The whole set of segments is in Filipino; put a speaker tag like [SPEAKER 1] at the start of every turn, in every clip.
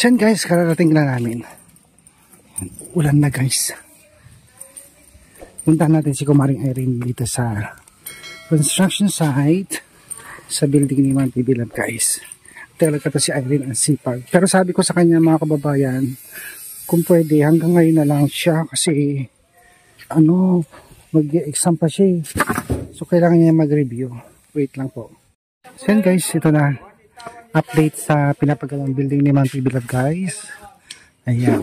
[SPEAKER 1] So yan guys, kararating lang namin. Ulan na guys. Puntahan natin si Kumaring Irene dito sa construction site sa building ni Manti Bilab guys. Talaga to si Irene ang sipag. Pero sabi ko sa kanya mga kababayan, kung pwede hanggang ngayon na lang siya kasi mag-exam pa siya. So kailangan niya mag-review. Wait lang po. So yan guys, ito na. Update sa pinapagawang building ni Manti Bilab guys. Ayan.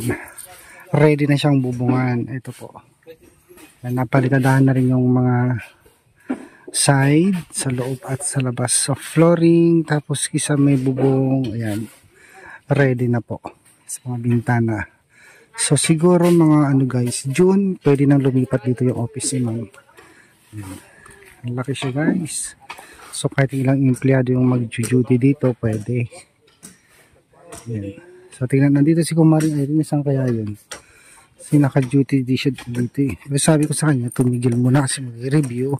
[SPEAKER 1] Ready na siyang bubungan. Ito po. Napalitadahan na rin yung mga side sa loob at sa labas. So flooring, tapos isa may bubong. Ayan. Ready na po. Sa mga bintana. So siguro mga guys, June, pwede nang lumipat dito yung office ni Ma'am. Ang laki siya guys. So kahit ilang empleyado yung mag-duty dito, pwede. Ayan. So tingnan, nandito si Kumaring Irene, saan kaya yun? Kasi naka-duty di siya dito eh. Pero sabi ko sa kanya, tumigil muna kasi mag-review.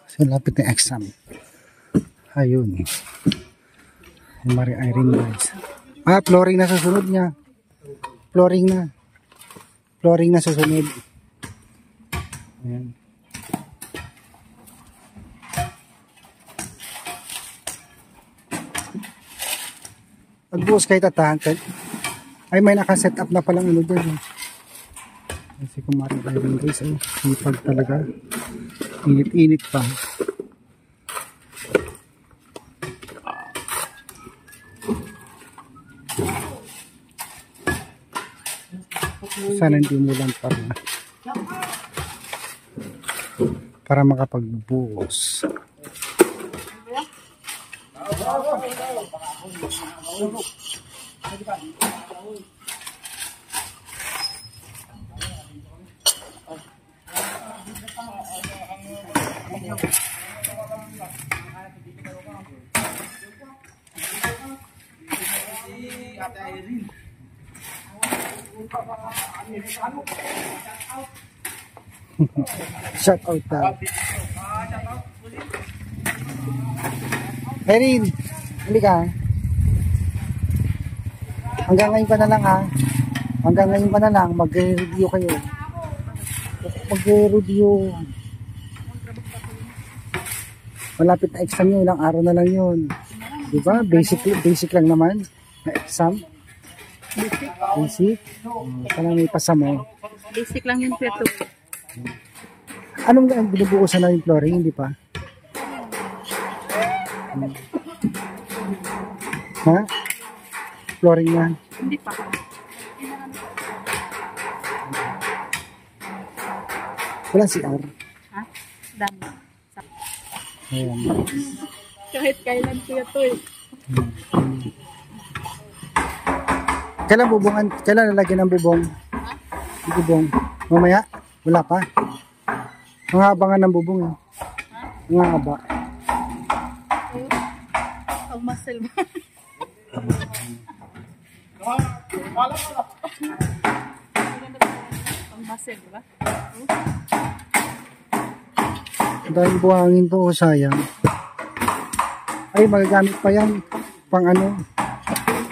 [SPEAKER 1] Kasi lapit na exam. Ayun. Kumaring Irene guys. Flooring na sa sunod niya. Flooring na. Flooring na sa sunod. Ayan. Pagbuhos kayo tatahan ay may nakaset up na palang dyan. Kasi Kumaring Irene guys, sipag talaga. Init-init pa. Sana hindi umulan para makapagbuhos. Shout out daw. Irene, hindi ka. Hanggang ngayon pa na lang ha. Hanggang ngayon pa na lang, mag-review kayo. Mag-review. Malapit na exam nyo, ilang araw na lang yun. Diba? Basic lang naman na exam. Basic? Sana may pasa mo.
[SPEAKER 2] Basic lang yun, Peto.
[SPEAKER 1] Anong binubuusan na yung flooring? Hindi pa? Ha? Flooring na?
[SPEAKER 2] Hindi pa.
[SPEAKER 1] Walang CR?
[SPEAKER 2] Ha? Dami.
[SPEAKER 1] Ayan.
[SPEAKER 2] Kahit kailan ko ito eh.
[SPEAKER 1] Kailan bubungan? Kailan lalagyan ng bubong? Ha? Bubong. Mamaya? Wala pa? Ang haba nga ng bubong eh. Ang haba.
[SPEAKER 2] Ang muscle ba? Ang muscle ba?
[SPEAKER 1] Dahil buhangin to, sayang. Ay, magagamit pa yan. Pang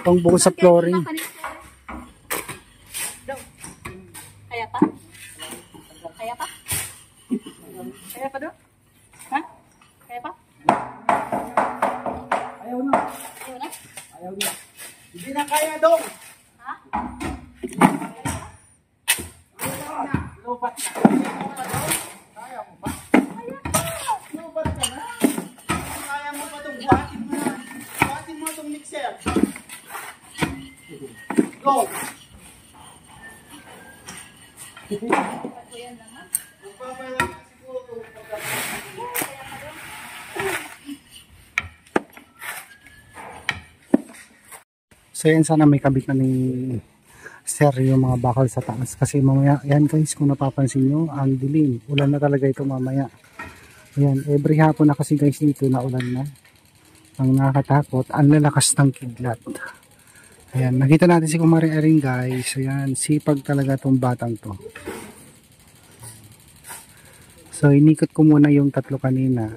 [SPEAKER 1] pang buo sa flooring.
[SPEAKER 2] Kaya pa? Kaya pa? Kaya pa doon? Ha? Kaya pa?
[SPEAKER 1] Ayaw na.
[SPEAKER 2] Ayaw na?
[SPEAKER 1] Ayaw na. Hindi na kaya doon.
[SPEAKER 2] Ha?
[SPEAKER 1] Lupat na. Kaya mo ba? Lupat ka na. Kaya mo pa itong buhatin mo na. Buhatin mo itong mixer. Go!
[SPEAKER 2] Yan lang ha?
[SPEAKER 1] So yan, sana may kabit na ni Sir yung mga bakal sa taas. Kasi mamaya, yan guys, kung napapansin nyo, ang dilim. Ulan na talaga ito mamaya. Ayan, every hapon na kasi guys dito na ulan na. Ang nakakatakot, ang lalakas ng kidlat. Ayan, nakita natin si Kumaring Irene guys. Ayan, sipag talaga itong batang to. So inikot ko muna yung tatlo kanina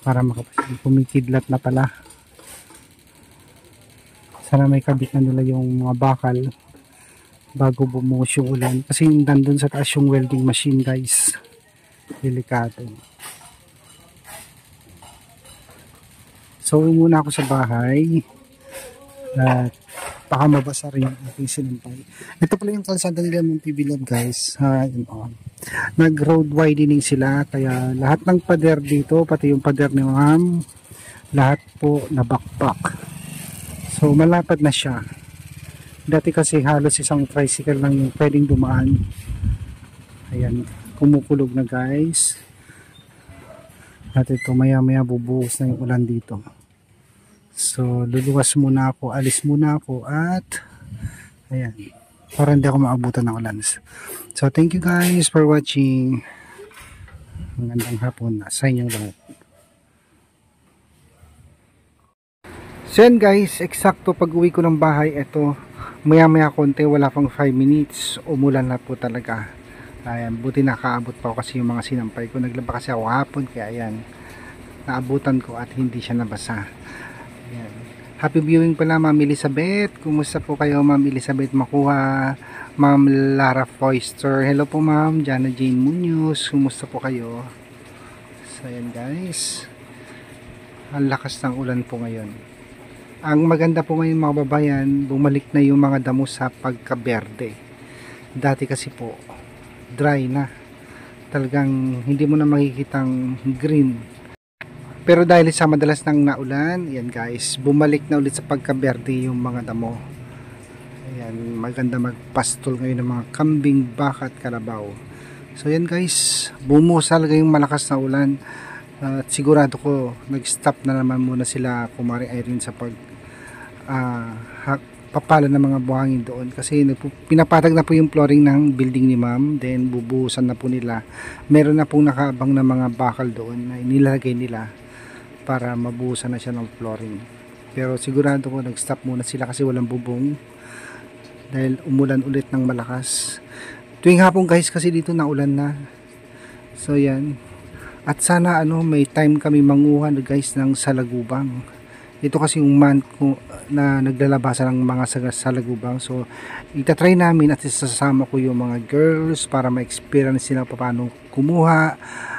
[SPEAKER 1] para makapasin. Pumikidlat na pala. Sana may kabit na nila yung mga bakal bago bumuhos yung ulan. Kasi nandun sa taas yung welding machine guys. Delikado. So uwi muna ako sa bahay. At baka mabasa rin yung aking sinampay. Ito pala yung kalsada nila ng Tibilad guys. Nag road widening sila. Kaya lahat ng pader dito, pati yung pader ni ma'am, lahat po nabakbak. So malapad na siya. Dati kasi halos isang tricycle lang yung pwedeng dumaan. Ayan, kumukulog na guys. At ito maya maya bubuhos na yung ulan dito. So luluwas muna ako, alis muna ako at ayan, para hindi ako maabutan ng ulan. So thank you guys for watching. Magandang hapon sa inyong lahat. So yan guys, eksakto pag uwi ko ng bahay, ito maya maya konti, wala pang 5 minutes, umulan na po talaga. Ayan, buti nakaabot pa ako kasi yung mga sinampay ko, naglaba kasi ako hapon, kaya ayan, naabutan ko at hindi siya nabasa. Ayan. Happy viewing pala Ma'am Elizabeth, kumusta po kayo Ma'am Elizabeth Makuha, Ma'am Lara Foister, hello po Ma'am Jana Jane Munoz, kumusta po kayo? So ayan guys, ang lakas ng ulan po ngayon. Ang maganda po ngayon mga babayan, bumalik na yung mga damo sa pagka-berde. Dati kasi po, dry na. Talagang hindi mo na makikitang green. Pero dahil sa madalas nang naulan, yan guys, bumalik na ulit sa pagka-berde yung mga damo. Ayan, maganda magpastol ngayon ng mga kambing, baka at kalabaw. So yan guys, bumuhos talaga yung malakas na ulan. At sigurado ko nag-stop na naman muna sila Kumari Irene sa papala ng mga buhangin doon kasi pinapatag na po yung flooring ng building ni ma'am, then bubuhusan na po nila. Meron na pong nakaabang na mga bakal doon na inilagay nila para mabuhusan na siya ng flooring, pero sigurado ko nag-stop muna sila kasi walang bubong dahil umulan ulit ng malakas tuwing hapon guys, kasi dito naulan na. So yan, at sana may time kami manguha guys ng salagubang. Ito kasi yung month ko na naglalabasan ng mga salagubang. So itatry namin at isasama ko yung mga girls para ma-experience nila paano kumuha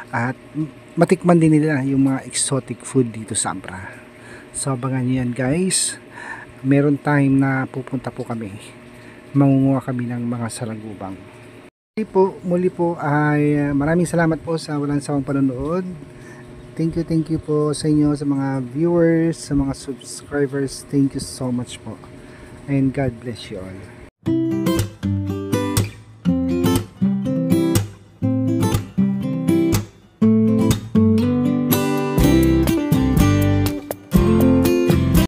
[SPEAKER 1] at matikman din nila yung mga exotic food dito sa Abra. So abangan nyo yan guys. Meron time na pupunta po kami, mangunguha kami ng mga salagubang. Muli po ay maraming salamat po sa walang sawang panonood. Thank you po sa inyo, sa mga viewers, sa mga subscribers. Thank you so much po. And God bless you all.